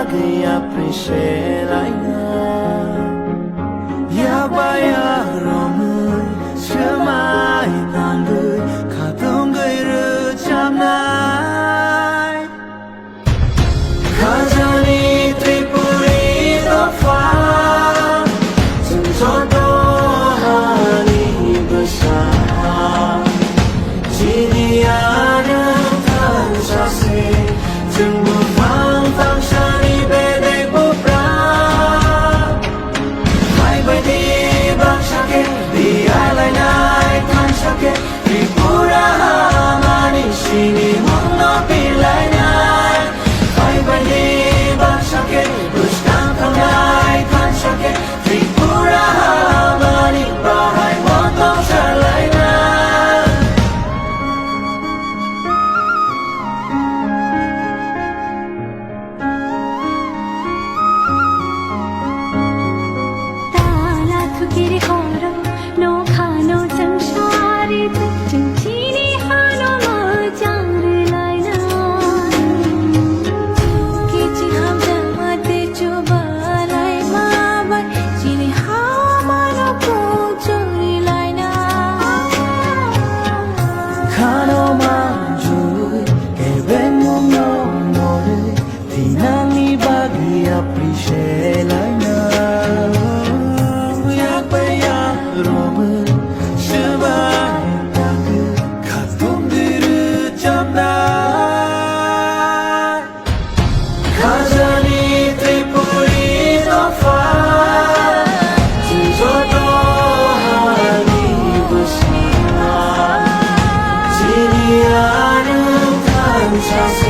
bagay appreciate na ya baya romui shmai tangui khatung gai ru chamnai khajani tripuri to fa chung chon to hani basa chini ana than sa se chung bu phang phang shani be de bu pra mai bai di bang shake di ai lai nai than shake tripura mani shini mong no pi lai nai mai bai di bang shake buskan kham nai than shake tripura mani bahai mong to sha lai nai Kiri horo no khano samsari chung chini hano mo chang lai na kichi ham jamate chuba lai ma bai chini hamano pung chori lai na khano manjui even no more tinani bagi appreciate lai na khajani tripuri to fa chung chon to hani basa chini ana than sa